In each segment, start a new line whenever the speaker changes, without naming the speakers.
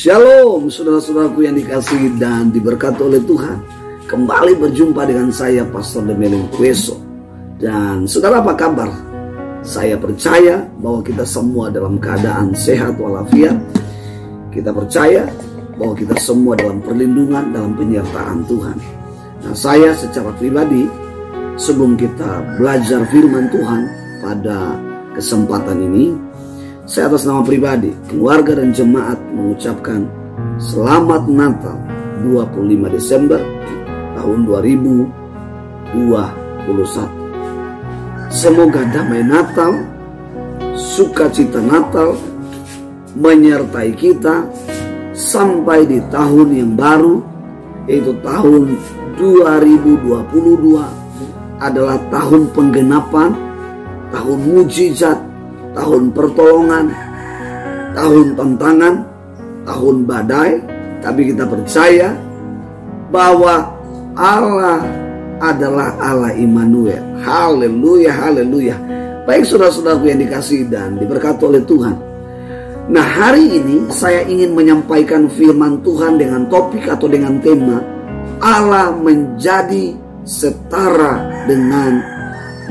Shalom saudara-saudaraku yang dikasihi dan diberkati oleh Tuhan. Kembali berjumpa dengan saya Pastor Demeling Kueso. Dan saudara, apa kabar? Saya percaya bahwa kita semua dalam keadaan sehat walafiat. Kita percaya bahwa kita semua dalam perlindungan, dalam penyertaan Tuhan. Nah, saya secara pribadi, sebelum kita belajar firman Tuhan pada kesempatan ini, saya atas nama pribadi, keluarga dan jemaat mengucapkan Selamat Natal 25 Desember tahun 2021. Semoga damai Natal, sukacita Natal menyertai kita sampai di tahun yang baru, yaitu tahun 2022 adalah tahun penggenapan, tahun mujizat, tahun pertolongan, tahun tantangan, tahun badai. Tapi kita percaya bahwa Allah adalah Allah Immanuel. Haleluya, haleluya. Baik saudara-saudaraku yang dikasihi dan diberkati oleh Tuhan. Nah, hari ini saya ingin menyampaikan firman Tuhan dengan topik atau dengan tema Allah menjadi setara dengan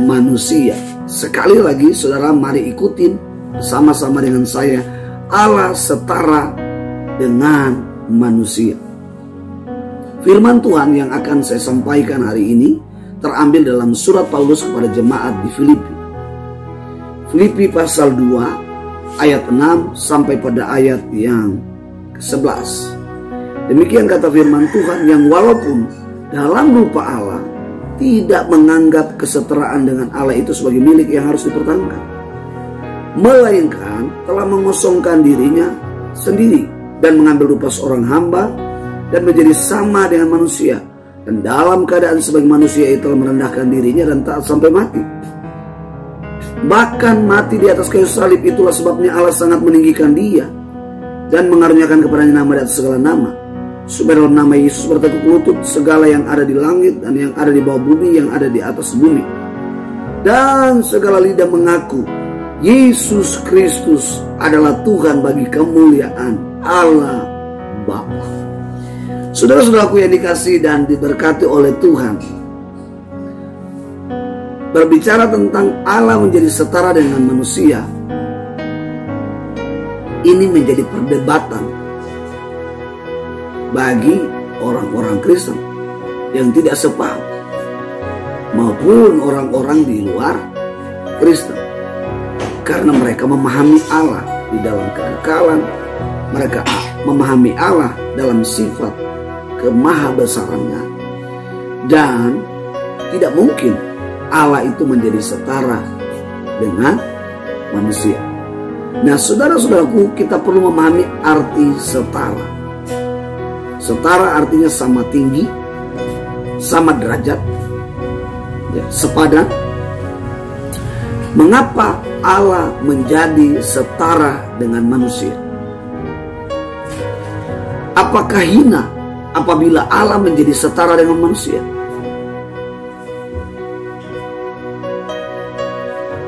manusia. Sekali lagi saudara, mari ikutin bersama-sama dengan saya. Allah setara dengan manusia. Firman Tuhan yang akan saya sampaikan hari ini terambil dalam surat Paulus kepada jemaat di Filipi. Filipi pasal 2 ayat 6 sampai pada ayat yang ke-11. Demikian kata firman Tuhan, yang walaupun dalam rupa Allah tidak menganggap kesetaraan dengan Allah itu sebagai milik yang harus dipertahankan, melainkan telah mengosongkan dirinya sendiri dan mengambil rupa seorang hamba dan menjadi sama dengan manusia, dan dalam keadaan sebagai manusia itu telah merendahkan dirinya dan taat sampai mati, bahkan mati di atas kayu salib. Itulah sebabnya Allah sangat meninggikan dia dan mengaruniakan kepadanya nama di atas segala nama, supaya dalam nama Yesus bertekuk lutut segala yang ada di langit dan yang ada di bawah bumi, yang ada di atas bumi, dan segala lidah mengaku Yesus Kristus adalah Tuhan bagi kemuliaan Allah Bapa. Saudara-saudaraku yang dikasihi dan diberkati oleh Tuhan, berbicara tentang Allah menjadi setara dengan manusia, ini menjadi perdebatan bagi orang-orang Kristen yang tidak sepaham maupun orang-orang di luar Kristen, karena mereka memahami Allah di dalam kekekalan, mereka memahami Allah dalam sifat kemahabesarannya, dan tidak mungkin Allah itu menjadi setara dengan manusia. Nah, saudara-saudaraku, kita perlu memahami arti setara. Setara artinya sama tinggi, sama derajat, ya, sepadan. Mengapa Allah menjadi setara dengan manusia? Apakah hina apabila Allah menjadi setara dengan manusia?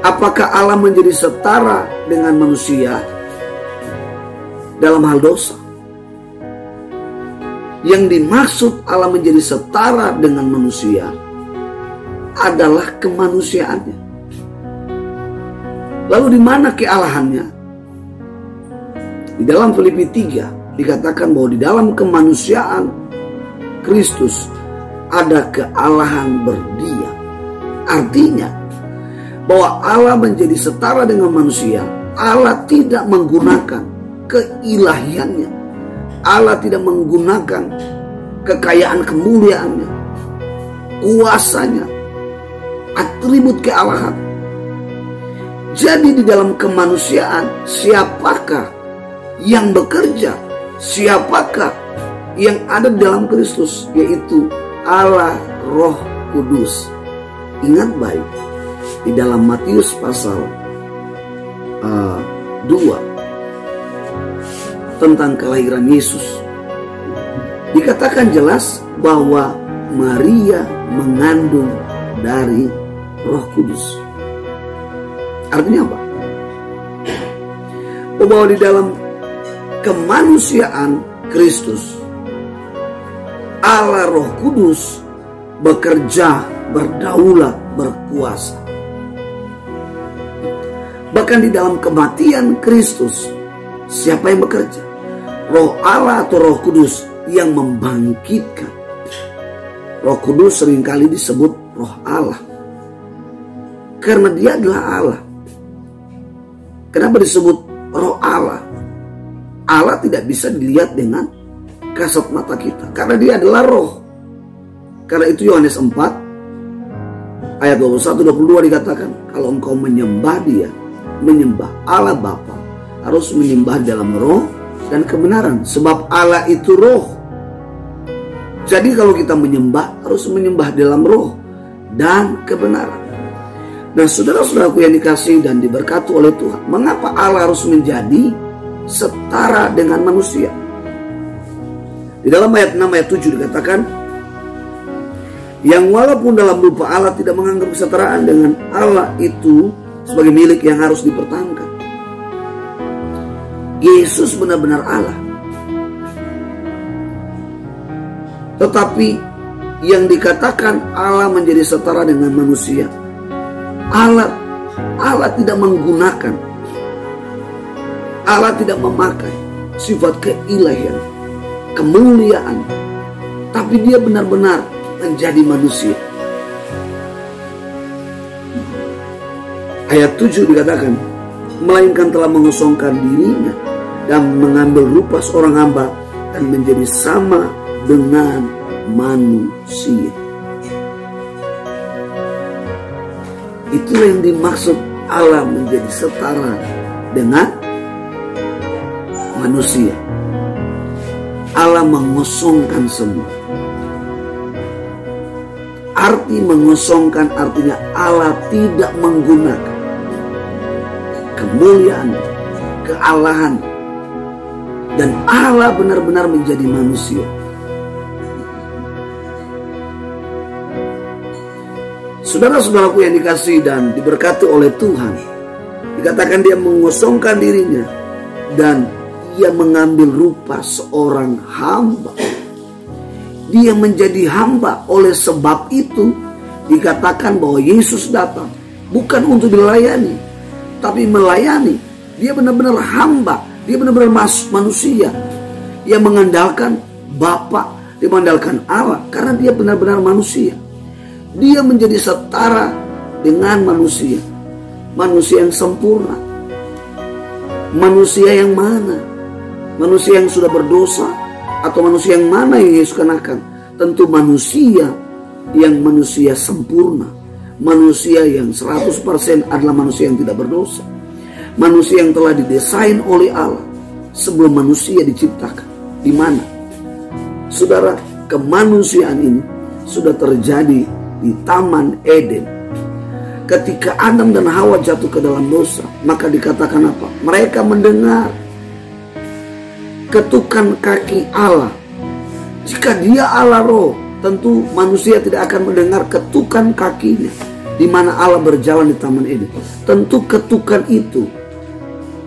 Apakah Allah menjadi setara dengan manusia dalam hal dosa? Yang dimaksud Allah menjadi setara dengan manusia adalah kemanusiaannya. Lalu di mana kealahannya? Di dalam Filipi 3 dikatakan bahwa di dalam kemanusiaan Kristus ada kealahan berdiam. Artinya bahwa Allah menjadi setara dengan manusia. Allah tidak menggunakan keilahiannya, Allah tidak menggunakan kekayaan kemuliaannya, kuasanya, atribut kealahan. Jadi di dalam kemanusiaan, siapakah yang bekerja? Siapakah yang ada di dalam Kristus? Yaitu Allah Roh Kudus. Ingat baik, di dalam Matius pasal 2 tentang kelahiran Yesus, dikatakan jelas bahwa Maria mengandung dari Roh Kudus. Artinya apa? Bahwa di dalam kemanusiaan Kristus. Allah Roh Kudus bekerja, berdaulat, berkuasa. Bahkan di dalam kematian Kristus, siapa yang bekerja? Roh Allah atau Roh Kudus yang membangkitkan. Roh Kudus seringkali disebut Roh Allah, karena dia adalah Allah. Kenapa disebut Roh Allah? Allah tidak bisa dilihat dengan kasat mata kita, karena dia adalah roh. Karena itu Yohanes 4 ayat 21-22 dikatakan, kalau engkau menyembah dia, menyembah Allah Bapa, harus menyembah dalam roh dan kebenaran, sebab Allah itu roh. Jadi kalau kita menyembah, harus menyembah dalam roh dan kebenaran. Nah, saudara-saudaraku yang dikasihi dan diberkati oleh Tuhan, mengapa Allah harus menjadi setara dengan manusia? Di dalam ayat 6 ayat 7 dikatakan, yang walaupun dalam rupa Allah tidak menganggap kesetaraan dengan Allah itu sebagai milik yang harus dipertahankan. Yesus benar-benar Allah. Tetapi yang dikatakan Allah menjadi setara dengan manusia, Allah tidak menggunakan, Allah tidak memakai sifat keilahian, kemuliaan, tapi dia benar-benar menjadi manusia. Ayat 7 dikatakan, melainkan telah mengosongkan dirinya dan mengambil rupa seorang hamba dan menjadi sama dengan manusia. Itulah yang dimaksud Allah menjadi setara dengan manusia. Allah mengosongkan semua. Arti mengosongkan artinya Allah tidak menggunakan kemuliaan, kealahan, dan Allah benar-benar menjadi manusia. Saudara-saudaraku yang dikasihi dan diberkati oleh Tuhan, dikatakan dia mengosongkan dirinya dan ia mengambil rupa seorang hamba. Dia menjadi hamba. Oleh sebab itu dikatakan bahwa Yesus datang bukan untuk dilayani, tapi melayani. Dia benar-benar hamba. Dia benar-benar manusia yang mengandalkan Bapa, dia mengandalkan Allah, karena dia benar-benar manusia. Dia menjadi setara dengan manusia. Manusia yang sempurna. Manusia yang mana? Manusia yang sudah berdosa? Atau manusia yang mana yang Yesus kenakan? Tentu manusia yang manusia sempurna. Manusia yang 100% adalah manusia yang tidak berdosa. Manusia yang telah didesain oleh Allah sebelum manusia diciptakan. Di mana? Saudara, kemanusiaan ini sudah terjadi di Taman Eden. Ketika Adam dan Hawa jatuh ke dalam dosa, maka dikatakan apa? Mereka mendengar ketukan kaki Allah. Jika dia Allah roh, tentu manusia tidak akan mendengar ketukan kakinya di mana Allah berjalan di Taman Eden. Tentu ketukan itu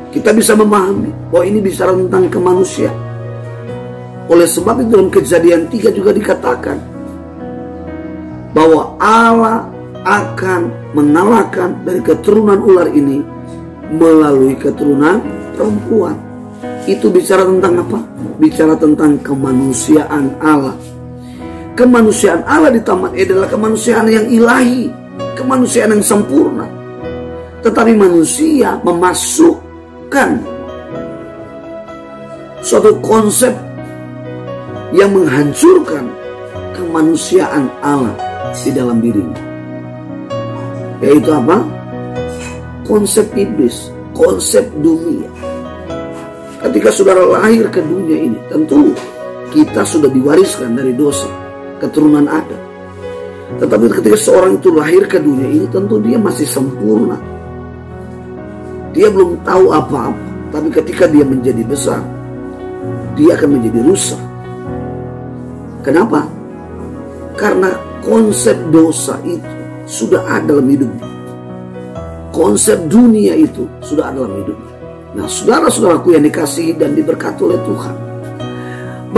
kita bisa memahami bahwa ini bicara tentang kemanusiaan. Oleh sebab itu dalam Kejadian 3 juga dikatakan bahwa Allah akan mengalahkan dari keturunan ular ini melalui keturunan perempuan. Itu bicara tentang apa? Bicara tentang kemanusiaan Allah. Kemanusiaan Allah di Taman Eden adalah kemanusiaan yang ilahi, kemanusiaan yang sempurna. Tetapi manusia memasukkan suatu konsep yang menghancurkan kemanusiaan Allah di dalam dirinya. Yaitu apa? Konsep iblis, konsep dunia. Ketika saudara lahir ke dunia ini, tentu kita sudah diwariskan dari dosa, keturunan Adam. Tetapi ketika seorang itu lahir ke dunia ini, tentu dia masih sempurna. Dia belum tahu apa-apa. Tapi ketika dia menjadi besar, dia akan menjadi rusak. Kenapa? Karena konsep dosa itu sudah ada dalam hidupnya. Konsep dunia itu sudah ada dalam hidupnya. Nah, saudara-saudaraku yang dikasihi dan diberkati oleh Tuhan,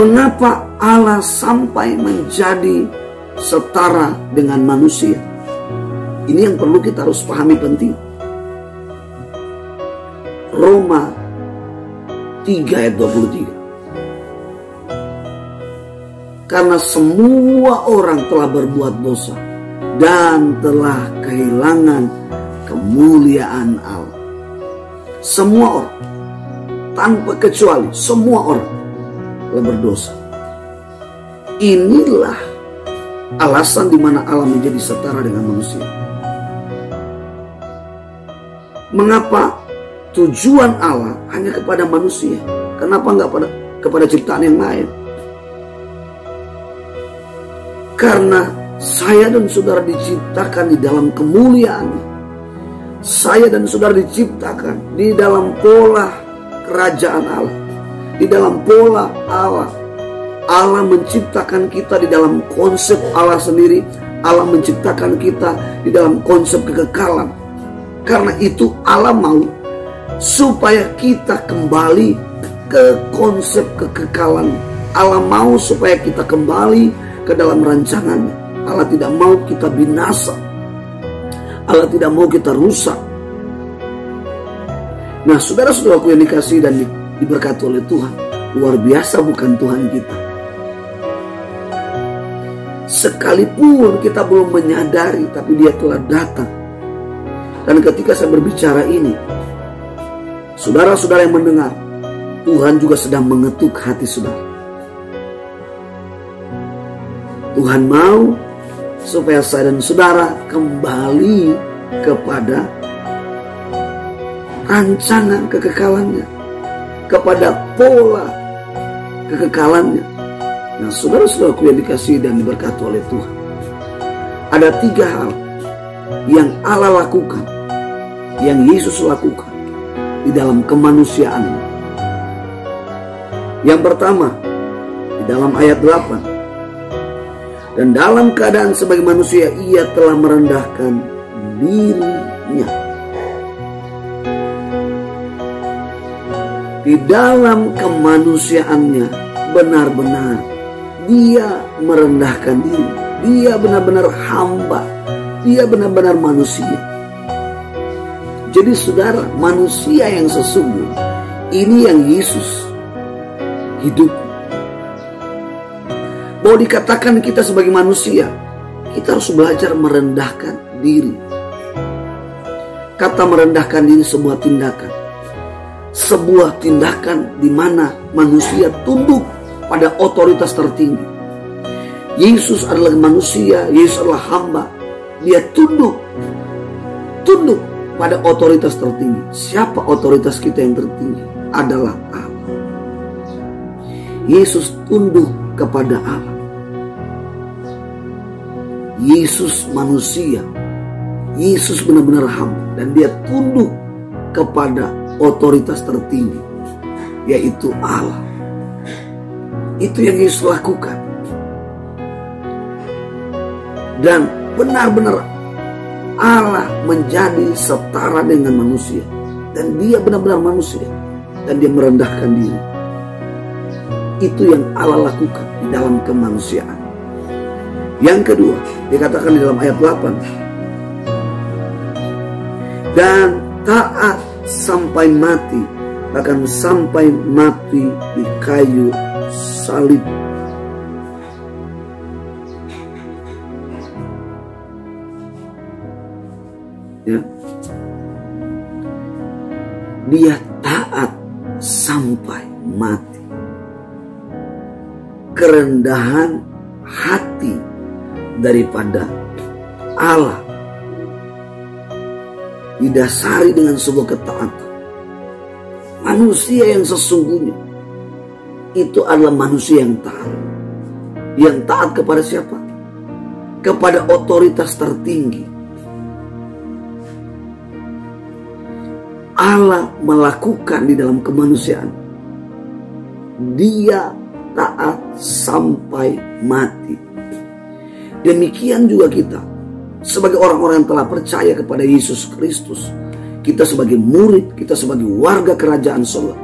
mengapa Allah sampai menjadi setara dengan manusia? Ini yang perlu kita harus pahami penting. Roma 3 ayat 23. Karena semua orang telah berbuat dosa dan telah kehilangan kemuliaan Allah. Semua orang, tanpa kecuali, semua orang telah berdosa. Inilah alasan di mana Allah menjadi setara dengan manusia. Mengapa tujuan Allah hanya kepada manusia? Kenapa enggak kepada ciptaan yang lain? Karena saya dan saudara diciptakan di dalam kemuliaan. Saya dan saudara diciptakan di dalam pola kerajaan Allah, di dalam pola Allah. Allah menciptakan kita di dalam konsep Allah sendiri. Allah menciptakan kita di dalam konsep kekekalan. Karena itu Allah mau supaya kita kembali ke konsep kekekalan. Allah mau supaya kita kembali ke dalam rancangannya. Allah tidak mau kita binasa. Allah tidak mau kita rusak. Nah, saudara-saudaraku yang dikasihi dan diberkati oleh Tuhan, luar biasa bukan Tuhan kita? Sekalipun kita belum menyadari, tapi Dia telah datang. Dan ketika saya berbicara ini, saudara-saudara yang mendengar, Tuhan juga sedang mengetuk hati saudara. Tuhan mau supaya saya dan saudara kembali kepada rancangan kekekalannya, kepada pola kekekalannya. Nah, saudara-saudaraku yang dikasihi dan diberkati oleh Tuhan, ada 3 hal yang Allah lakukan, yang Yesus lakukan di dalam kemanusiaannya. Yang pertama, di dalam ayat 8, dan dalam keadaan sebagai manusia Ia telah merendahkan dirinya. Di dalam kemanusiaannya benar-benar Dia merendahkan diri. Dia benar-benar hamba. Dia benar-benar manusia. Jadi saudara, manusia yang sesungguhnya, ini yang Yesus hidup. Mau dikatakan kita sebagai manusia, kita harus belajar merendahkan diri. Kata merendahkan diri sebuah tindakan. Sebuah tindakan di mana manusia tunduk pada otoritas tertinggi. Yesus adalah manusia, Yesus adalah hamba. Dia tunduk pada otoritas tertinggi. Siapa otoritas kita yang tertinggi? Adalah Allah. Yesus tunduk kepada Allah. Yesus manusia. Yesus benar-benar hamba. Dan Dia tunduk kepada otoritas tertinggi, yaitu Allah. Itu yang Yesus lakukan. Dan benar-benar Allah menjadi setara dengan manusia. Dan Dia benar-benar manusia. Dan Dia merendahkan diri. Itu yang Allah lakukan di dalam kemanusiaan. Yang kedua, dikatakan di dalam ayat 8. Dan taat sampai mati, bahkan sampai mati di kayu salib. Ya. Dia taat sampai mati. Kerendahan hati daripada Allah didasari dengan sebuah ketaatan. Manusia yang sesungguhnya itu adalah manusia yang taat. Yang taat kepada siapa? Kepada otoritas tertinggi. Allah melakukan di dalam kemanusiaan. Dia taat sampai mati. Demikian juga kita sebagai orang-orang yang telah percaya kepada Yesus Kristus. kita sebagai murid, kita sebagai warga kerajaan surga,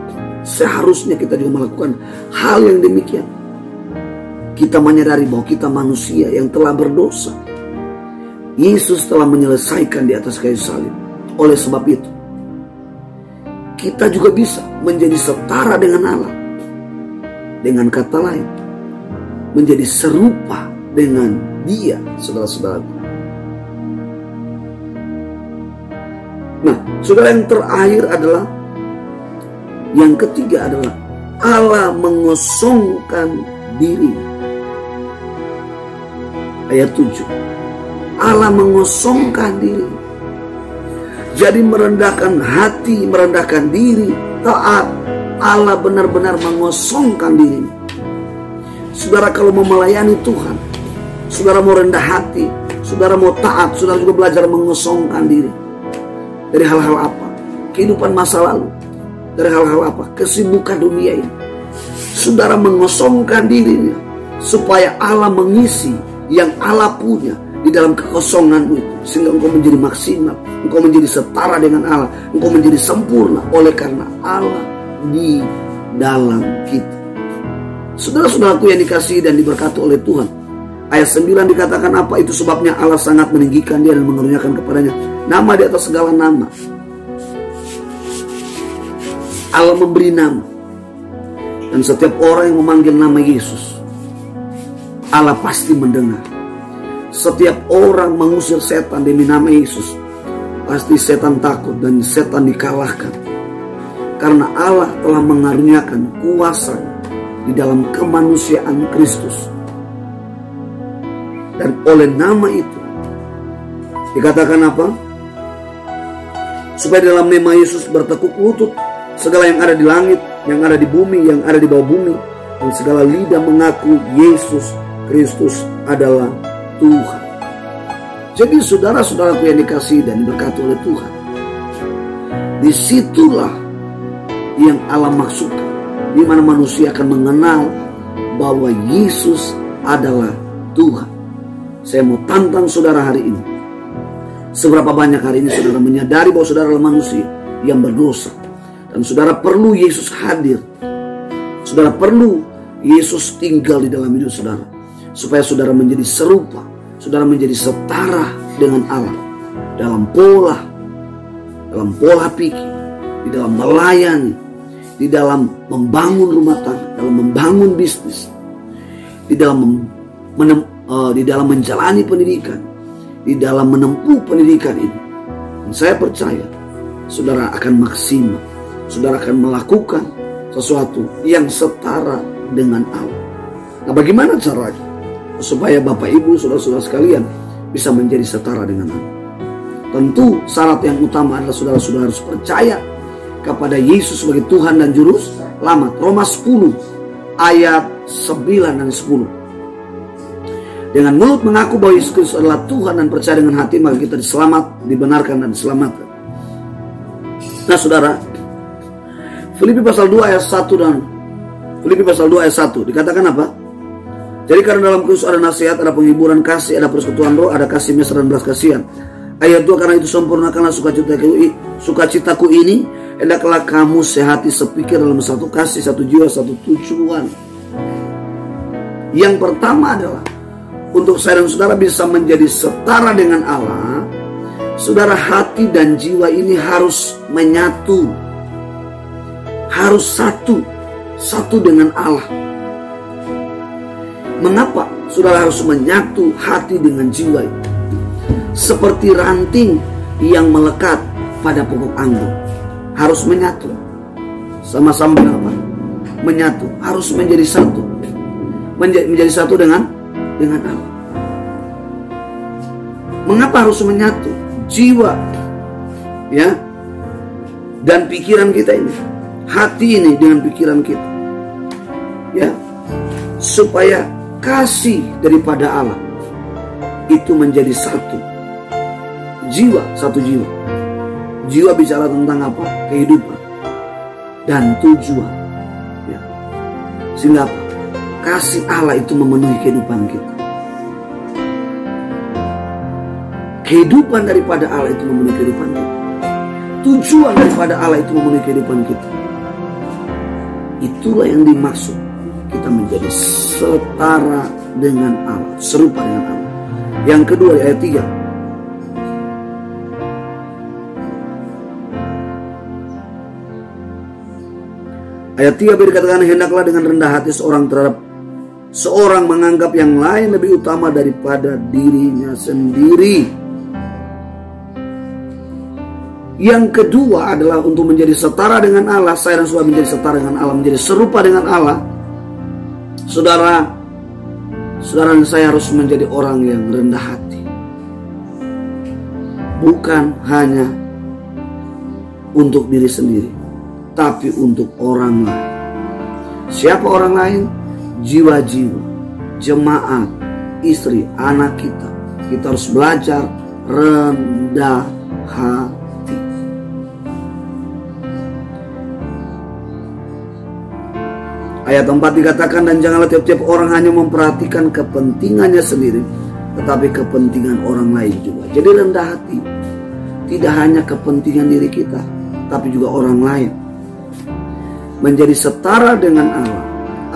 seharusnya kita juga melakukan hal yang demikian. Kita menyadari bahwa kita manusia yang telah berdosa. Yesus telah menyelesaikan di atas kayu salib. Oleh sebab itu, kita juga bisa menjadi setara dengan Allah. Dengan kata lain, menjadi serupa dengan Dia, saudara-saudaraku. Nah, saudara, yang terakhir adalah, yang ketiga adalah Allah mengosongkan diri. Ayat 7. Allah mengosongkan diri. Jadi merendahkan hati, merendahkan diri, taat. Allah benar-benar mengosongkan diri. Saudara, kalau mau melayani Tuhan, saudara mau rendah hati, saudara mau taat, saudara juga belajar mengosongkan diri. Dari hal-hal apa? Kehidupan masa lalu. Dari hal-hal apa? Kesibukan dunia ini. Saudara mengosongkan dirinya supaya Allah mengisi yang Allah punya di dalam kekosonganmu itu, sehingga engkau menjadi maksimal, engkau menjadi setara dengan Allah, engkau menjadi sempurna oleh karena Allah di dalam kita. Saudara-saudaraku yang dikasihi dan diberkati oleh Tuhan, ayat 9 dikatakan apa? Itu sebabnya Allah sangat meninggikan dia dan mengaruniakan kepadanya nama di atas segala nama. Allah memberi nama, dan setiap orang yang memanggil nama Yesus, Allah pasti mendengar. Setiap orang mengusir setan demi nama Yesus, pasti setan takut dan setan dikalahkan. Karena Allah telah mengaruniakan kuasa di dalam kemanusiaan Kristus. Dan oleh nama itu dikatakan apa? Supaya dalam nama Yesus bertekuk lutut segala yang ada di langit, yang ada di bumi, yang ada di bawah bumi, dan segala lidah mengaku Yesus Kristus adalah Tuhan. Jadi saudara-saudaraku yang dikasihi dan diberkati oleh Tuhan, disitulah yang Allah maksudkan, di mana manusia akan mengenal bahwa Yesus adalah Tuhan. Saya mau tantang saudara hari ini. Seberapa banyak hari ini saudara menyadari bahwa saudara adalah manusia yang berdosa, dan saudara perlu Yesus hadir. Saudara perlu Yesus tinggal di dalam hidup saudara, supaya saudara menjadi serupa, saudara menjadi setara dengan Allah dalam pola pikir, di dalam melayani, di dalam membangun rumah tangga, dalam membangun bisnis, di dalam menjalani pendidikan, di dalam menempuh pendidikan ini. Dan saya percaya saudara akan maksimal, saudara akan melakukan sesuatu yang setara dengan Allah. Nah, bagaimana caranya supaya Bapak Ibu saudara-saudara sekalian bisa menjadi setara dengan Allah? Tentu syarat yang utama adalah saudara-saudara harus percaya kepada Yesus sebagai Tuhan dan Juru Selamat. Roma 10 ayat 9 dan 10. Dengan mulut mengaku bahwa Yesus Kristus adalah Tuhan dan percaya dengan hati, maka kita dibenarkan dan diselamatkan. Nah saudara, Filipi pasal 2 ayat 1 dan Filipi pasal 2 ayat 1 dikatakan apa? Jadi karena dalam Kristus ada nasihat, ada penghiburan kasih, ada persekutuan roh, ada kasih mesra dan belas kasihan. Ayat 2, karena itu sempurnakanlah sukacitaku ini, hendaklah kamu sehati sepikir dalam satu kasih, satu jiwa, satu tujuan. Yang pertama adalah untuk saya dan saudara bisa menjadi setara dengan Allah, saudara, hati dan jiwa ini harus menyatu, harus satu dengan Allah. Mengapa saudara harus menyatu hati dengan jiwa ini? Seperti ranting yang melekat pada pokok anggur, harus menyatu, sama-sama apa? Menyatu, harus menjadi satu, menjadi satu dengan Allah. Mengapa harus menyatu? Jiwa, ya, dan pikiran kita ini, hati ini dengan pikiran kita, ya, supaya kasih daripada Allah itu menjadi satu. Jiwa, satu jiwa. Jiwa bicara tentang apa? Kehidupan dan tujuan, ya. Sehingga apa? Kasih Allah itu memenuhi kehidupan kita. Kehidupan daripada Allah itu memenuhi kehidupan kita. tujuan daripada Allah itu memenuhi kehidupan kita. Itulah yang dimaksud kita menjadi setara dengan Allah, serupa dengan Allah. Yang kedua di ayat 3. Ayat 3 berkatakan, hendaklah dengan rendah hati seorang menganggap yang lain lebih utama daripada dirinya sendiri. Yang kedua adalah untuk menjadi setara dengan Allah. Saya dan saudara menjadi setara dengan Allah, menjadi serupa dengan Allah. Saudara dan saya harus menjadi orang yang rendah hati. Bukan hanya untuk diri sendiri, tapi untuk orang lain. Siapa orang lain? Jiwa-jiwa, jemaat, istri, anak kita. Kita harus belajar rendah hati. Ayat 4 dikatakan, dan janganlah tiap-tiap orang hanya memperhatikan kepentingannya sendiri, tetapi kepentingan orang lain juga. Jadi rendah hati tidak hanya kepentingan diri kita, tapi juga orang lain. Menjadi setara dengan Allah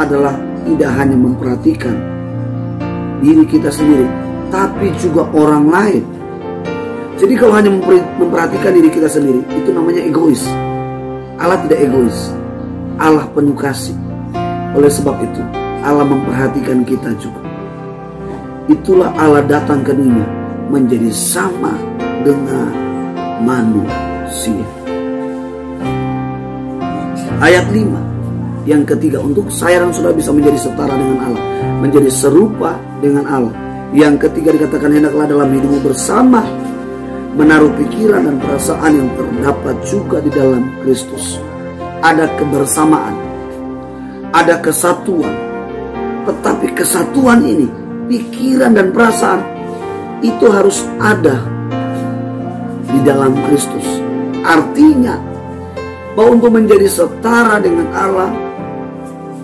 adalah tidak hanya memperhatikan diri kita sendiri, tapi juga orang lain. Jadi kalau hanya memperhatikan diri kita sendiri, itu namanya egois. Allah tidak egois. Allah penuh kasih. Oleh sebab itu, Allah memperhatikan kita juga. Itulah Allah datang ke dunia menjadi sama dengan manusia. Ayat 5 yang ketiga, untuk saya dan saudara bisa menjadi setara dengan Allah, menjadi serupa dengan Allah. Yang ketiga dikatakan, hendaklah dalam hidupmu bersama menaruh pikiran dan perasaan yang terdapat juga di dalam Kristus. Ada kebersamaan, ada kesatuan, tetapi kesatuan ini, pikiran dan perasaan itu harus ada di dalam Kristus. Artinya bahwa untuk menjadi setara dengan Allah,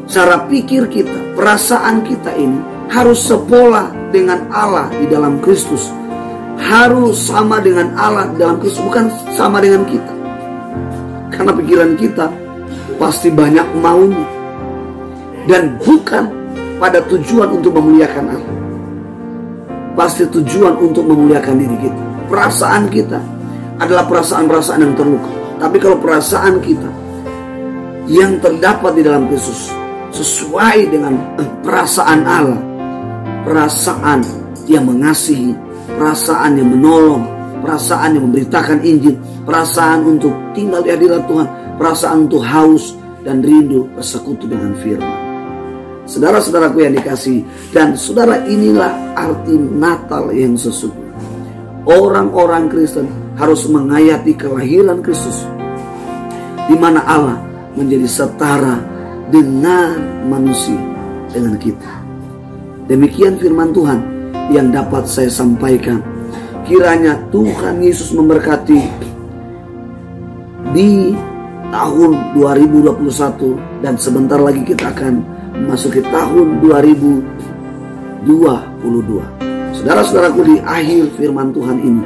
cara pikir kita, perasaan kita ini harus sepola dengan Allah di dalam Kristus. Harus sama dengan Allah di dalam Kristus, bukan sama dengan kita. Karena pikiran kita pasti banyak maunya, dan bukan pada tujuan untuk memuliakan Allah. Pasti tujuan untuk memuliakan diri kita. Perasaan kita adalah perasaan-perasaan yang terluka. Tapi kalau perasaan kita yang terdapat di dalam Kristus sesuai dengan perasaan Allah, perasaan yang mengasihi, perasaan yang menolong, perasaan yang memberitakan Injil, perasaan untuk tinggal di hadirat Tuhan, perasaan untuk haus dan rindu bersekutu dengan firman. Saudara-saudaraku yang dikasihi, dan saudara, inilah arti Natal yang sesungguhnya. Orang-orang Kristen harus menghayati kelahiran Kristus, di mana Allah menjadi setara dengan manusia, dengan kita. Demikian firman Tuhan yang dapat saya sampaikan. Kiranya Tuhan Yesus memberkati di tahun 2021, dan sebentar lagi kita akan memasuki tahun 2022. Saudara-saudaraku, di akhir firman Tuhan ini,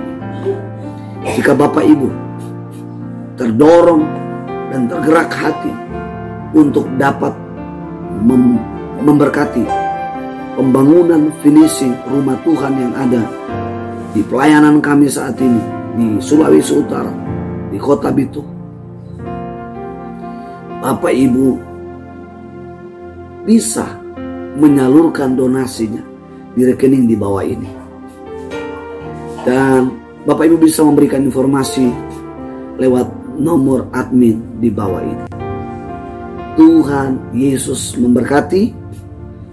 jika Bapak Ibu terdorong dan tergerak hati untuk dapat memberkati pembangunan finishing rumah Tuhan yang ada di pelayanan kami saat ini di Sulawesi Utara, di Kota Bitung, Bapak Ibu bisa menyalurkan donasinya di rekening di bawah ini. Dan Bapak Ibu bisa memberikan informasi lewat nomor admin di bawah ini. Tuhan Yesus memberkati.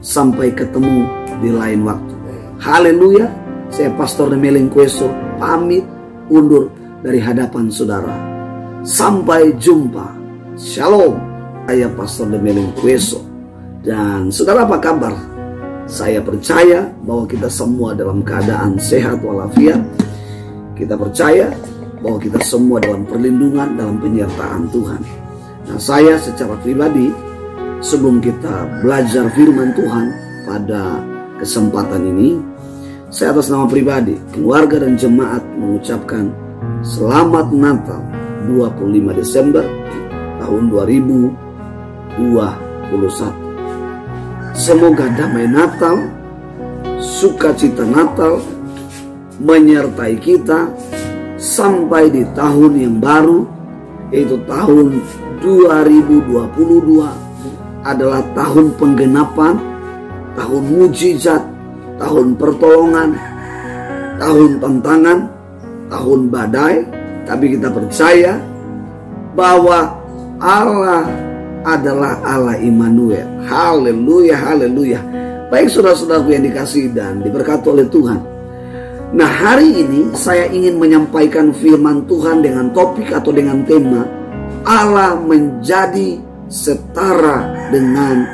Sampai ketemu di lain waktu. Haleluya. Saya Pastor Demeling Kueso pamit undur dari hadapan saudara. Sampai jumpa. Shalom. Saya Pastor Demeling Kueso. Dan saudara, apa kabar? Saya percaya bahwa kita semua dalam keadaan sehat walafiat. Kita percaya bahwa kita semua dalam perlindungan, dalam penyertaan Tuhan. Nah, saya secara pribadi, sebelum kita belajar firman Tuhan pada kesempatan ini, saya atas nama pribadi, keluarga dan jemaat mengucapkan Selamat Natal 25 Desember tahun 2021. Semoga damai Natal, sukacita Natal menyertai kita sampai di tahun yang baru, yaitu tahun 2022 adalah tahun penggenapan, tahun mujizat, tahun pertolongan, tahun tantangan, tahun badai. Tapi kita percaya bahwa Allah adalah Allah Immanuel. Haleluya, haleluya. Baik saudara-saudaraku yang dikasihi dan diberkati oleh Tuhan. Nah, hari ini saya ingin menyampaikan firman Tuhan dengan topik atau dengan tema Allah menjadi setara dengan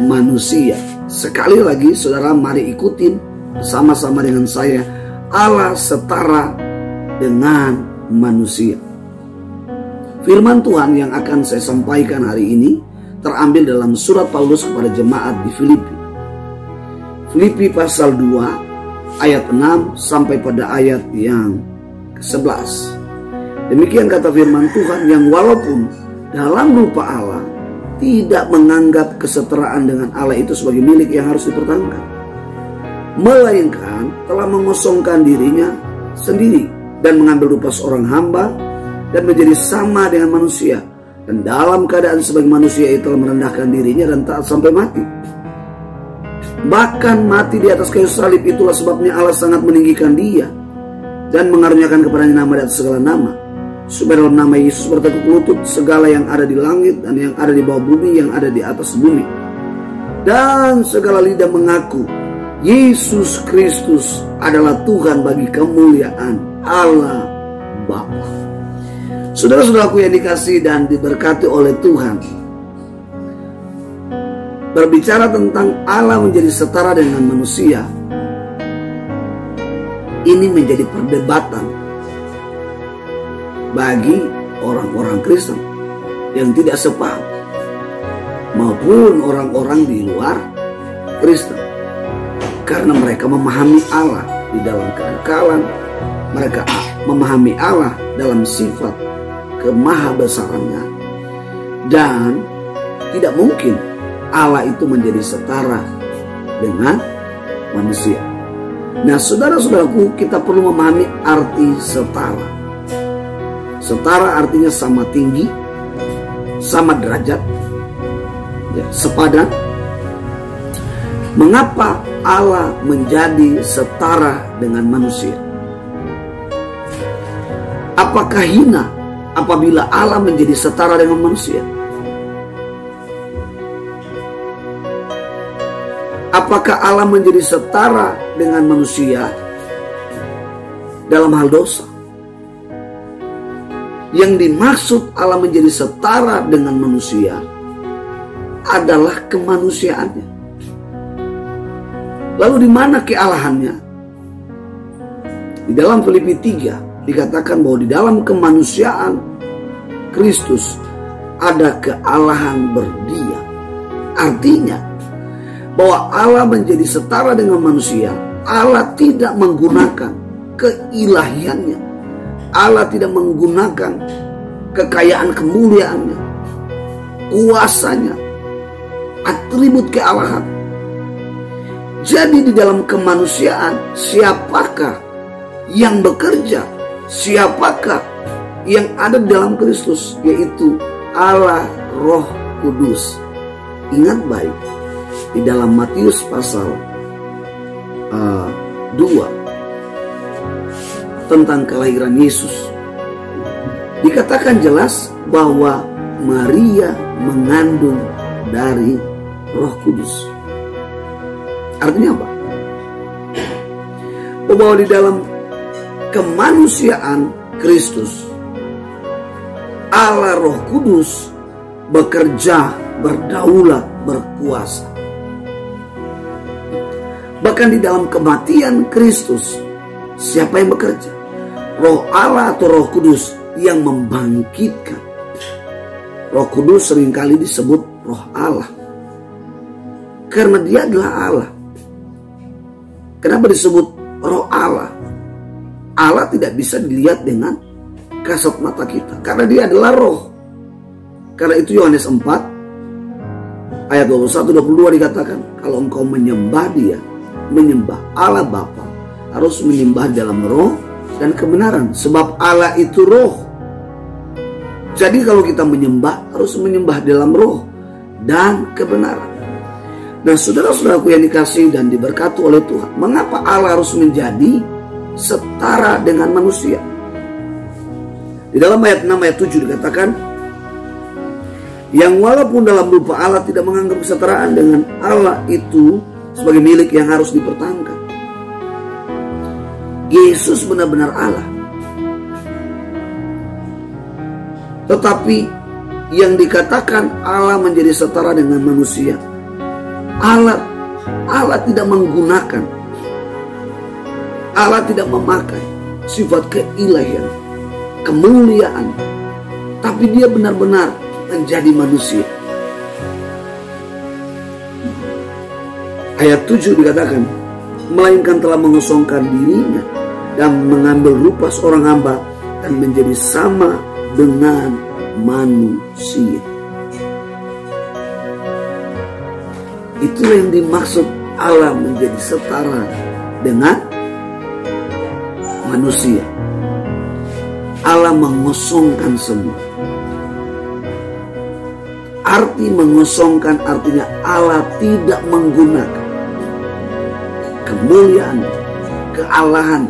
manusia. Sekali lagi saudara, mari ikutin bersama-sama dengan saya. Allah setara dengan manusia. Firman Tuhan yang akan saya sampaikan hari ini terambil dalam surat Paulus kepada jemaat di Filipi. Filipi pasal 2 ayat 6 sampai pada ayat yang ke-11. Demikian kata firman Tuhan, yang walaupun dalam rupa Allah tidak menganggap kesetaraan dengan Allah itu sebagai milik yang harus dipertahankan, melainkan telah mengosongkan dirinya sendiri dan mengambil rupa seorang hamba dan menjadi sama dengan manusia, dan dalam keadaan sebagai manusia ia telah merendahkan dirinya dan taat sampai mati, bahkan mati di atas kayu salib. Itulah sebabnya Allah sangat meninggikan dia dan mengaruniakan kepadanya nama di atas segala nama, supaya dalam nama Yesus bertekuk lutut segala yang ada di langit dan yang ada di bawah bumi, yang ada di atas bumi, dan segala lidah mengaku Yesus Kristus adalah Tuhan bagi kemuliaan Allah Bapa. Saudara-saudaraku yang dikasihi dan diberkati oleh Tuhan, berbicara tentang Allah menjadi setara dengan manusia, ini menjadi perdebatan bagi orang-orang Kristen yang tidak sepaham maupun orang-orang di luar Kristen, karena mereka memahami Allah di dalam keangkalan, mereka memahami Allah dalam sifat kemahabesarannya, dan tidak mungkin Allah itu menjadi setara dengan manusia. Nah, saudara-saudaraku, kita perlu memahami arti setara. Setara artinya sama tinggi, sama derajat, ya, sepadan. Mengapa Allah menjadi setara dengan manusia? Apakah hina apabila Allah menjadi setara dengan manusia? Apakah Allah menjadi setara dengan manusia dalam hal dosa? Yang dimaksud Allah menjadi setara dengan manusia adalah kemanusiaannya. Lalu di mana kealahannya? Di dalam Filipi 3 dikatakan bahwa di dalam kemanusiaan Kristus ada kealahan berdiam. Artinya bahwa Allah menjadi setara dengan manusia. Allah tidak menggunakan keilahiannya, Allah tidak menggunakan kekayaan kemuliaannya, kuasanya, atribut kealahan. Jadi di dalam kemanusiaan, siapakah yang bekerja? Siapakah yang ada di dalam Kristus? Yaitu Allah Roh Kudus. Ingat baik, di dalam Matius pasal 2 tentang kelahiran Yesus, dikatakan jelas bahwa Maria mengandung dari Roh Kudus. Artinya apa? Bahwa di dalam kemanusiaan Kristus, Allah Roh Kudus bekerja, berdaulat, berkuasa. Bahkan di dalam kematian Kristus, siapa yang bekerja? Roh Allah atau Roh Kudus yang membangkitkan. Roh Kudus seringkali disebut Roh Allah, karena dia adalah Allah. Kenapa disebut Roh Allah? Allah tidak bisa dilihat dengan kasat mata kita, karena dia adalah roh. Karena itu Yohanes 4 ayat 21-22 dikatakan, kalau engkau menyembah dia, menyembah Allah Bapa, harus menyembah dalam roh dan kebenaran, sebab Allah itu roh. Jadi kalau kita menyembah, harus menyembah dalam roh dan kebenaran. Nah, saudara-saudaraku yang dikasihi dan diberkati oleh Tuhan, mengapa Allah harus menjadi setara dengan manusia? Di dalam ayat 6 ayat 7 dikatakan, yang walaupun dalam rupa Allah tidak menganggap kesetaraan dengan Allah itu sebagai milik yang harus dipertahankan. Yesus benar-benar Allah. Tetapi yang dikatakan Allah menjadi setara dengan manusia, Allah tidak menggunakan, Allah tidak memakai sifat keilahian, kemuliaan, tapi dia benar-benar menjadi manusia. Ayat 7 dikatakan, melainkan telah mengosongkan dirinya dan mengambil rupa seorang hamba dan menjadi sama dengan manusia. Itulah yang dimaksud Allah menjadi setara dengan manusia. Allah mengosongkan semua. Arti mengosongkan artinya Allah tidak menggunakan kemuliaan, kealahan,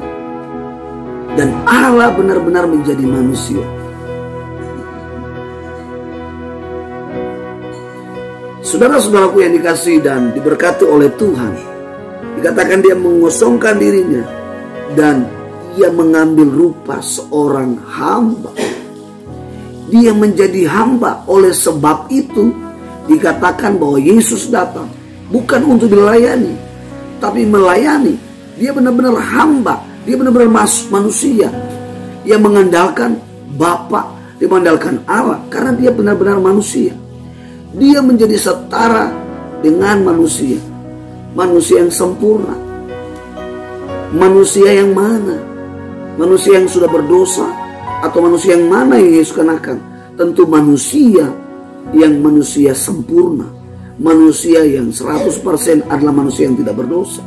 dan Allah benar-benar menjadi manusia. Saudara-saudaraku yang dikasihi dan diberkati oleh Tuhan, dikatakan dia mengosongkan dirinya dan ia mengambil rupa seorang hamba. Dia menjadi hamba. Oleh sebab itu dikatakan bahwa Yesus datang bukan untuk dilayani, tapi melayani. Dia benar-benar hamba. Dia benar-benar manusia yang mengandalkan Bapa, dia mengandalkan Allah, karena dia benar-benar manusia. Dia menjadi setara dengan manusia. Manusia yang sempurna. Manusia yang mana? Manusia yang sudah berdosa? Atau manusia yang mana yang Yesus kenakan? Tentu manusia yang manusia sempurna. Manusia yang 100% adalah manusia yang tidak berdosa.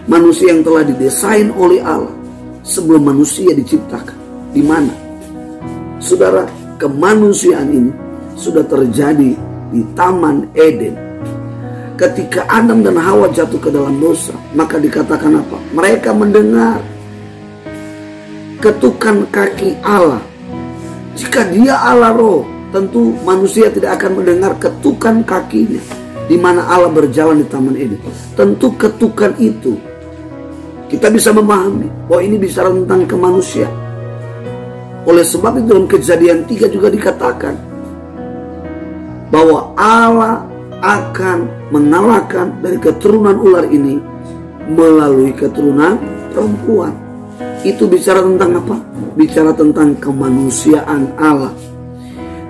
Manusia yang telah didesain oleh Allah sebelum manusia diciptakan. Di mana? Saudara, kemanusiaan ini sudah terjadi di Taman Eden. Ketika Adam dan Hawa jatuh ke dalam dosa, maka dikatakan apa? Mereka mendengar ketukan kaki Allah. Jika dia Allah roh, tentu manusia tidak akan mendengar ketukan kakinya di mana Allah berjalan di Taman Eden. Tentu ketukan itu kita bisa memahami bahwa ini bicara tentang kemanusiaan. Oleh sebab itu dalam Kejadian 3 juga dikatakan bahwa Allah akan mengalahkan dari keturunan ular ini melalui keturunan perempuan. Itu bicara tentang apa? Bicara tentang kemanusiaan Allah.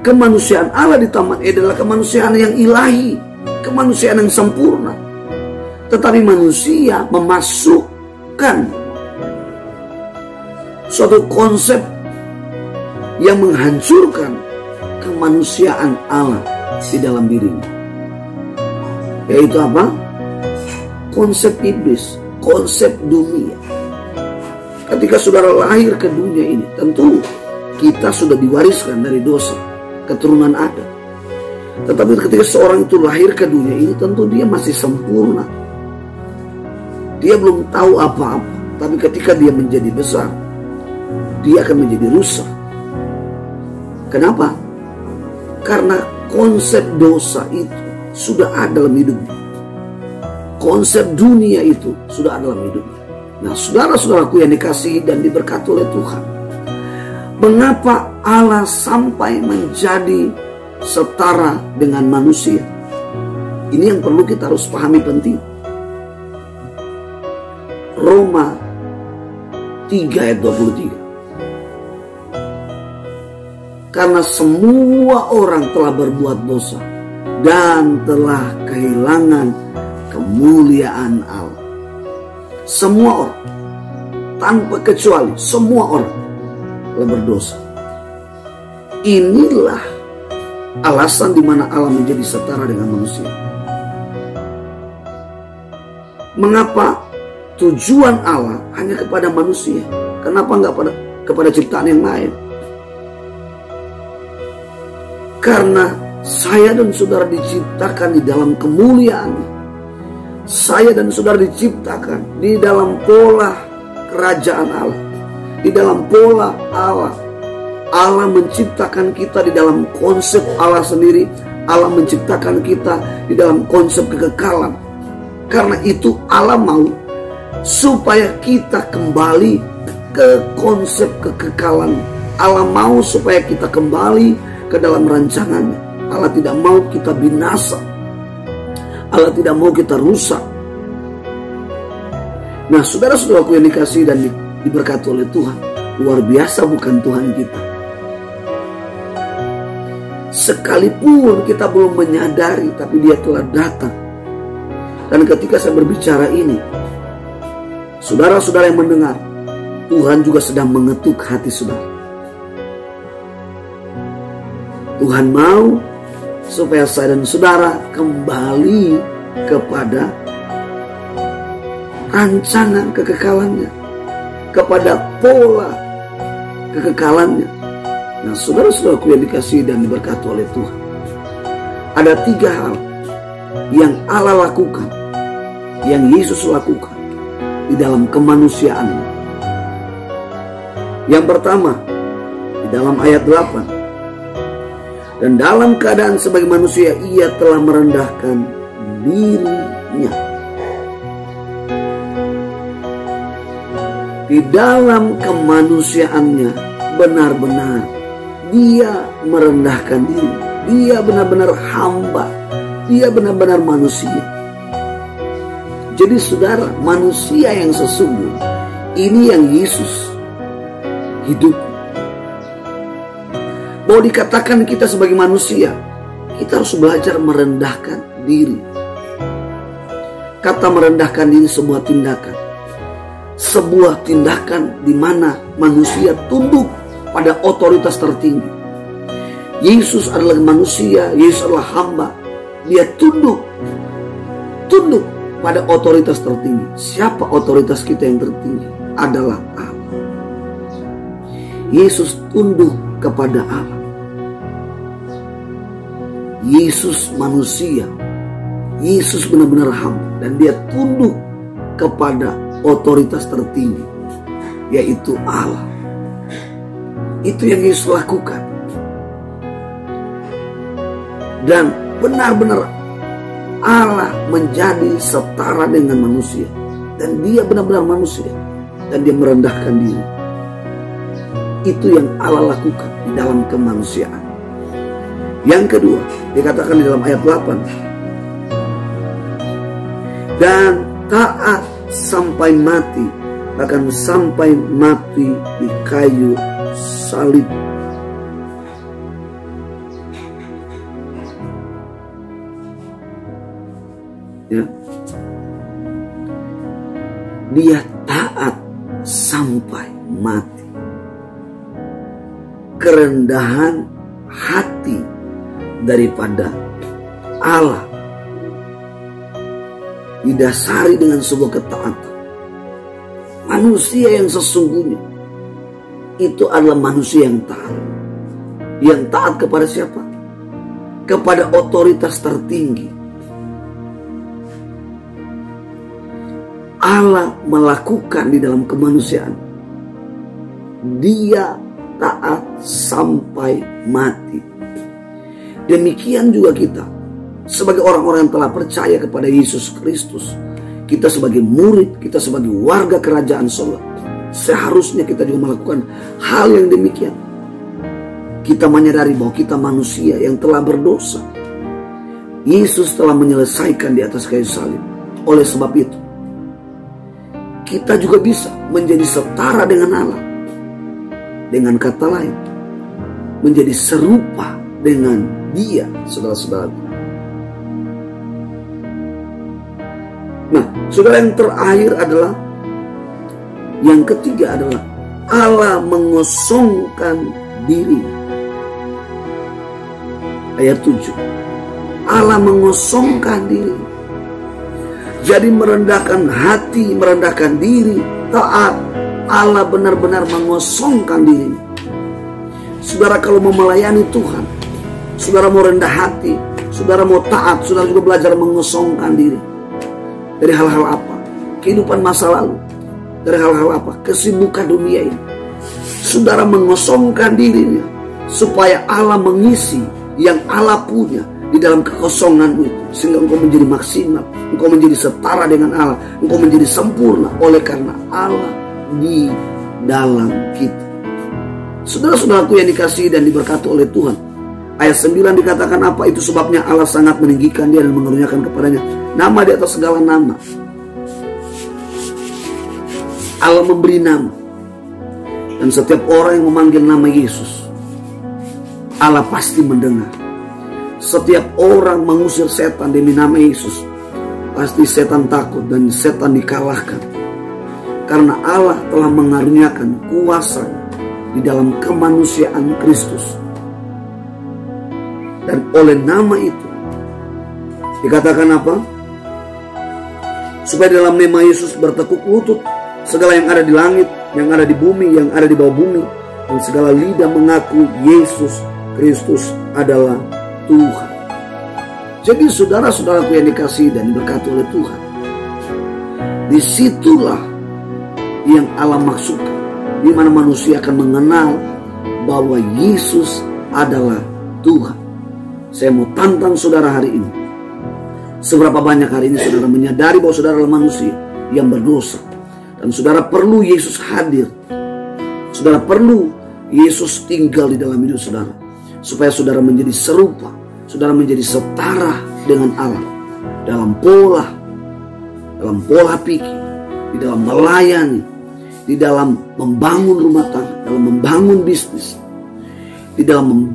Kemanusiaan Allah di Taman Eden adalah kemanusiaan yang ilahi, kemanusiaan yang sempurna. Tetapi manusia memasukkan suatu konsep yang menghancurkan kemanusiaan Allah di dalam dirinya. Yaitu apa? Konsep iblis, konsep dunia. Ketika saudara lahir ke dunia ini, tentu kita sudah diwariskan dari dosa, keturunan Adam. Tetapi ketika seorang itu lahir ke dunia ini, tentu dia masih sempurna. Dia belum tahu apa-apa. Tapi ketika dia menjadi besar, dia akan menjadi rusak. Kenapa? Karena konsep dosa itu sudah ada dalam hidupnya. Konsep dunia itu sudah ada dalam hidupnya. Nah, saudara-saudaraku yang dikasihi dan diberkati oleh Tuhan, mengapa Allah sampai menjadi setara dengan manusia? Ini yang perlu kita harus pahami penting. Roma 3 ayat 23. Karena semua orang telah berbuat dosa dan telah kehilangan kemuliaan Allah. Semua orang, tanpa kecuali, semua orang telah berdosa Inilah alasan di mana Allah menjadi setara dengan manusia. Mengapa tujuan Allah hanya kepada manusia? Kenapa enggak kepada ciptaan yang lain? Karena saya dan saudara diciptakan di dalam kemuliaan. Saya dan saudara diciptakan di dalam pola kerajaan Allah, di dalam pola Allah. Allah menciptakan kita di dalam konsep Allah sendiri. Allah menciptakan kita di dalam konsep kekekalan. Karena itu Allah mau supaya kita kembali ke konsep kekekalan. Allah mau supaya kita kembali ke dalam rancangannya. Allah tidak mau kita binasa. Allah tidak mau kita rusak. Nah, saudara-saudaraku yang dikasihi dan diberkati oleh Tuhan, luar biasa bukan Tuhan kita? Sekalipun kita belum menyadari, tapi Dia telah datang. Dan ketika saya berbicara ini, saudara-saudara yang mendengar, Tuhan juga sedang mengetuk hati saudara. Tuhan mau supaya saya dan saudara kembali kepada rancangan kekekalannya, kepada pola kekekalannya. Nah, saudara-saudaraku yang dikasihi dan diberkati oleh Tuhan, ada 3 hal yang Allah lakukan, yang Yesus lakukan di dalam kemanusiaannya. Yang pertama, di dalam ayat 8, dan dalam keadaan sebagai manusia Ia telah merendahkan dirinya. Di dalam kemanusiaannya benar-benar Dia merendahkan diri. Dia benar-benar hamba. Dia benar-benar manusia. Jadi saudara, manusia yang sesungguhnya, ini yang Yesus hidup. Mau dikatakan kita sebagai manusia, kita harus belajar merendahkan diri. Kata merendahkan diri sebuah tindakan. Sebuah tindakan di mana manusia tunduk pada otoritas tertinggi. Yesus adalah manusia, Yesus adalah hamba. Dia tunduk pada otoritas tertinggi. Siapa otoritas kita yang tertinggi? Adalah Allah. Yesus tunduk kepada Allah. Yesus manusia. Yesus benar-benar hamba. Dan Dia tunduk kepada otoritas tertinggi, yaitu Allah. Itu yang Yesus lakukan. Dan benar-benar Allah menjadi setara dengan manusia. Dan Dia benar-benar manusia. Dan Dia merendahkan diri. Itu yang Allah lakukan di dalam kemanusiaan. Yang kedua, dikatakan di dalam ayat 8. Dan taat sampai mati, bahkan sampai mati di kayu salib. Ya. Dia taat sampai mati. Kerendahan hati daripada Allah didasari dengan sebuah ketaatan. Manusia yang sesungguhnya itu adalah manusia yang taat. Yang taat kepada siapa? Kepada otoritas tertinggi. Allah melakukan di dalam kemanusiaan. Dia taat sampai mati. Demikian juga kita sebagai orang-orang yang telah percaya kepada Yesus Kristus. Kita sebagai murid, kita sebagai warga kerajaan surga, seharusnya kita juga melakukan hal yang demikian. Kita menyadari bahwa kita manusia yang telah berdosa. Yesus telah menyelesaikan di atas kayu salib. Oleh sebab itu, kita juga bisa menjadi setara dengan Allah. Dengan kata lain, menjadi serupa dengan Dia, saudara-saudara. Nah, saudara, yang terakhir adalah, yang ketiga adalah Allah mengosongkan diri. ayat 7. Allah mengosongkan diri. Jadi merendahkan hati, merendahkan diri, taat. Allah benar-benar mengosongkan diri. Saudara kalau mau melayani Tuhan, saudara mau rendah hati, saudara mau taat, saudara juga belajar mengosongkan diri. Dari hal-hal apa? Kehidupan masa lalu. Dari hal-hal apa? Kesibukan dunia ini. Saudara mengosongkan dirinya supaya Allah mengisi yang Allah punya di dalam kekosonganmu itu, sehingga engkau menjadi maksimal, engkau menjadi setara dengan Allah, engkau menjadi sempurna oleh karena Allah di dalam kita. Saudara-saudaraku yang dikasihi dan diberkati oleh Tuhan, ayat 9 dikatakan apa? Itu sebabnya Allah sangat meninggikan dia dan mengaruniakan kepadanya nama di atas segala nama. Allah memberi nama, dan setiap orang yang memanggil nama Yesus, Allah pasti mendengar. Setiap orang mengusir setan demi nama Yesus, pasti setan takut dan setan dikalahkan. Karena Allah telah mengaruniakan kuasa di dalam kemanusiaan Kristus. Dan oleh nama itu dikatakan apa? Supaya dalam nama Yesus bertekuk lutut segala yang ada di langit, yang ada di bumi, yang ada di bawah bumi, dan segala lidah mengaku Yesus Kristus adalah Tuhan. Jadi saudara-saudaraku yang dikasihi dan diberkati oleh Tuhan, disitulah yang Allah maksudkan, di mana manusia akan mengenal bahwa Yesus adalah Tuhan. Saya mau tantang saudara hari ini. Seberapa banyak hari ini saudara menyadari bahwa saudara adalah manusia yang berdosa, dan saudara perlu Yesus hadir. Saudara perlu Yesus tinggal di dalam hidup saudara, supaya saudara menjadi serupa, saudara menjadi setara dengan Allah dalam pola pikir, di dalam melayani, di dalam membangun rumah tangga, dalam membangun bisnis, di dalam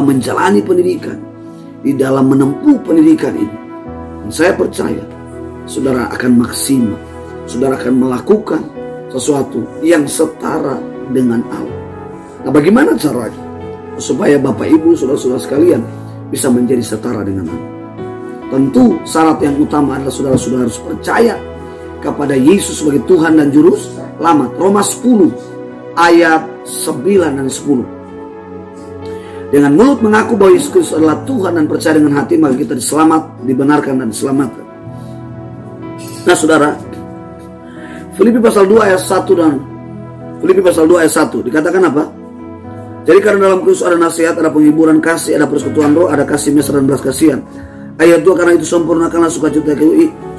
menjalani pendidikan, di dalam menempuh pendidikan ini. Dan saya percaya saudara akan maksimal, saudara akan melakukan sesuatu yang setara dengan Allah. Nah, bagaimana caranya supaya Bapak Ibu saudara-saudara sekalian bisa menjadi setara dengan Allah? Tentu syarat yang utama adalah saudara-saudara harus percaya kepada Yesus sebagai Tuhan dan Juru Selamat. Roma 10 ayat 9 dan 10. Dengan mulut mengaku bahwa Yesus Kristus adalah Tuhan dan percaya dengan hati, maka kita dibenarkan dan diselamatkan. Nah saudara, Filipi pasal 2 ayat 1 dan Filipi pasal 2 ayat 1 dikatakan apa? Jadi karena dalam Kristus ada nasihat, ada penghiburan kasih, ada persekutuan roh, ada kasih mesra dan belas kasihan. Ayat 2, karena itu sempurnakanlah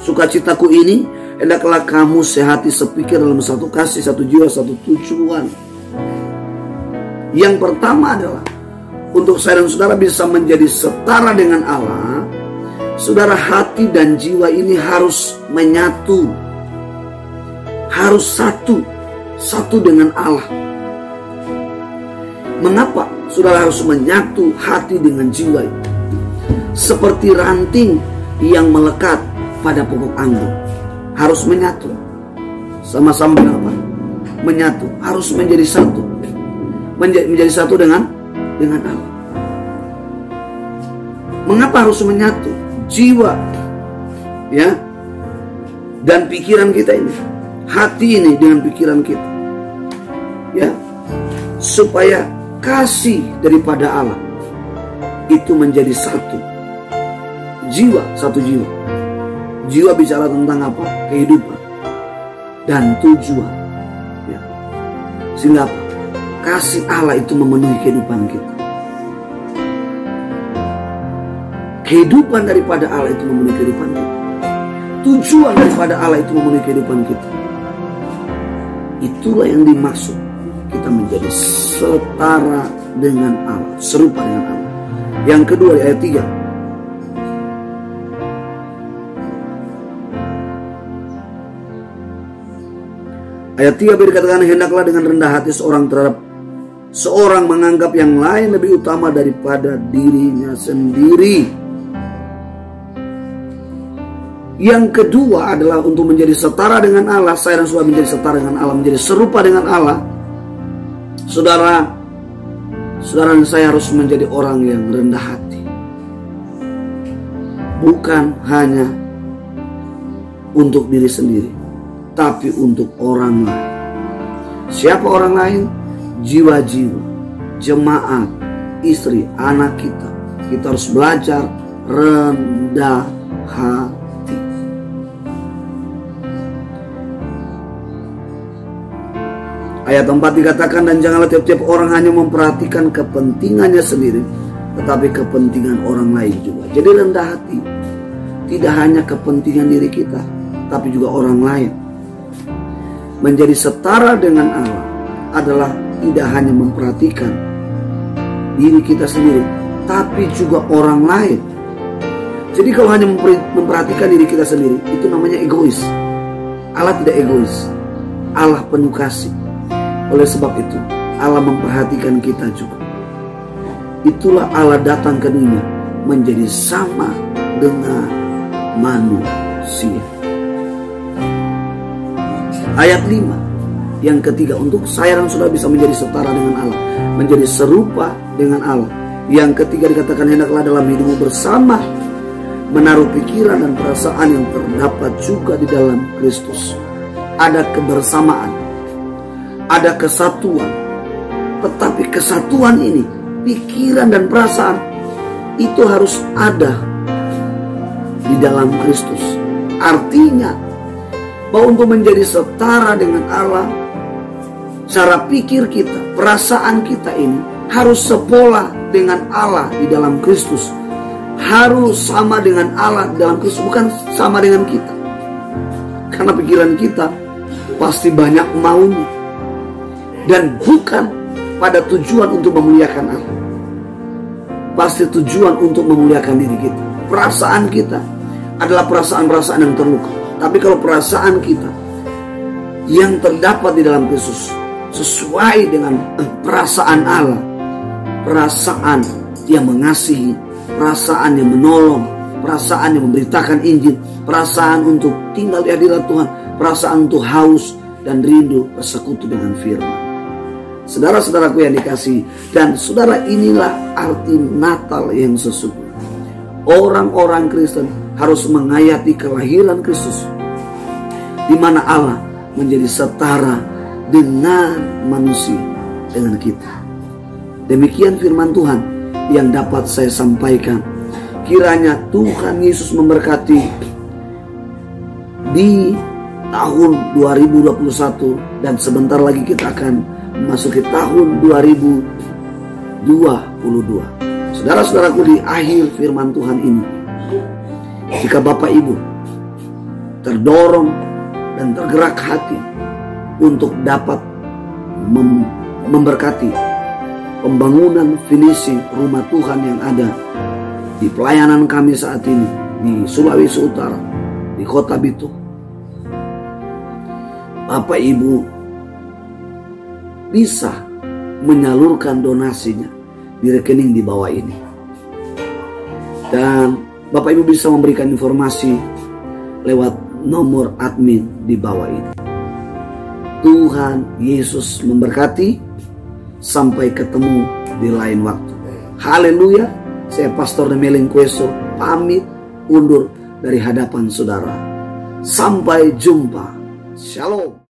sukacitaku ini, hendaklah kamu sehati sepikir dalam satu kasih, satu jiwa, satu tujuan. Yang pertama adalah untuk saya dan saudara bisa menjadi setara dengan Allah, saudara hati dan jiwa ini harus menyatu, harus satu dengan Allah. Mengapa saudara harus menyatu hati dengan jiwa ini? Seperti ranting yang melekat pada pokok anggur, harus menyatu, sama-sama apa? Menyatu, harus menjadi satu, menjadi satu dengan Allah. Mengapa harus menyatu? Jiwa, ya, dan pikiran kita ini, hati ini dengan pikiran kita, ya, supaya kasih daripada Allah itu menjadi satu. Jiwa, satu jiwa. Jiwa bicara tentang apa? Kehidupan dan tujuan, ya. Sehingga apa? Kasih Allah itu memenuhi kehidupan kita. Kehidupan daripada Allah itu memenuhi kehidupan kita. Tujuan daripada Allah itu memenuhi kehidupan kita. Itulah yang dimaksud kita menjadi setara dengan Allah, serupa dengan Allah. Yang kedua di ayat 3. Ayat 3 berkatakan, hendaklah dengan rendah hati seorang menganggap yang lain lebih utama daripada dirinya sendiri. Yang kedua adalah untuk menjadi setara dengan Allah. Saya dan saudara menjadi setara dengan Allah, menjadi serupa dengan Allah. Saudara saudara dan saya harus menjadi orang yang rendah hati. Bukan hanya untuk diri sendiri, tapi untuk orang lain. Siapa orang lain? Jiwa-jiwa, jemaat, istri, anak kita. Kita harus belajar rendah hati. Ayat 4 dikatakan, dan janganlah tiap-tiap orang hanya memperhatikan kepentingannya sendiri, tetapi kepentingan orang lain juga. Jadi rendah hati tidak hanya kepentingan diri kita, tapi juga orang lain. Menjadi setara dengan Allah adalah tidak hanya memperhatikan diri kita sendiri, tapi juga orang lain. Jadi kalau hanya memperhatikan diri kita sendiri, itu namanya egois. Allah tidak egois. Allah penuh kasih. Oleh sebab itu, Allah memperhatikan kita juga. Itulah Allah datang ke dunia menjadi sama dengan manusia. Ayat 5 yang ketiga, untuk saya dan saudara bisa menjadi setara dengan Allah, menjadi serupa dengan Allah. Yang ketiga dikatakan, hendaklah dalam hidupmu bersama menaruh pikiran dan perasaan yang terdapat juga di dalam Kristus. Ada kebersamaan, ada kesatuan, tetapi kesatuan ini, pikiran dan perasaan itu harus ada di dalam Kristus. Artinya bahwa untuk menjadi setara dengan Allah, cara pikir kita, perasaan kita ini harus sepola dengan Allah di dalam Kristus. Harus sama dengan Allah di dalam Kristus, bukan sama dengan kita. Karena pikiran kita pasti banyak maunya, dan bukan pada tujuan untuk memuliakan Allah. Pasti tujuan untuk memuliakan diri kita. Perasaan kita adalah perasaan-perasaan yang terluka. Tapi kalau perasaan kita yang terdapat di dalam Kristus sesuai dengan perasaan Allah, perasaan yang mengasihi, perasaan yang menolong, perasaan yang memberitakan Injil, perasaan untuk tinggal di hadirat Tuhan, perasaan untuk haus dan rindu bersekutu dengan firman. Saudara-saudaraku yang dikasihi, dan saudara, inilah arti Natal yang sesungguhnya. Orang-orang Kristen harus menghayati kelahiran Kristus, di mana Allah menjadi setara dengan manusia, dengan kita. Demikian firman Tuhan yang dapat saya sampaikan. Kiranya Tuhan Yesus memberkati di tahun 2021, dan sebentar lagi kita akan memasuki tahun 2022. Saudara-saudaraku, di akhir firman Tuhan ini, jika Bapak Ibu terdorong dan tergerak hati untuk dapat memberkati pembangunan finishing rumah Tuhan yang ada di pelayanan kami saat ini di Sulawesi Utara, di Kota Bitung, Bapak Ibu bisa menyalurkan donasinya di rekening di bawah ini. Dan Bapak Ibu bisa memberikan informasi lewat nomor admin di bawah ini. Tuhan Yesus memberkati. Sampai ketemu di lain waktu. Haleluya. Saya Pastor Nemeling Kueso pamit undur dari hadapan saudara. Sampai jumpa. Shalom.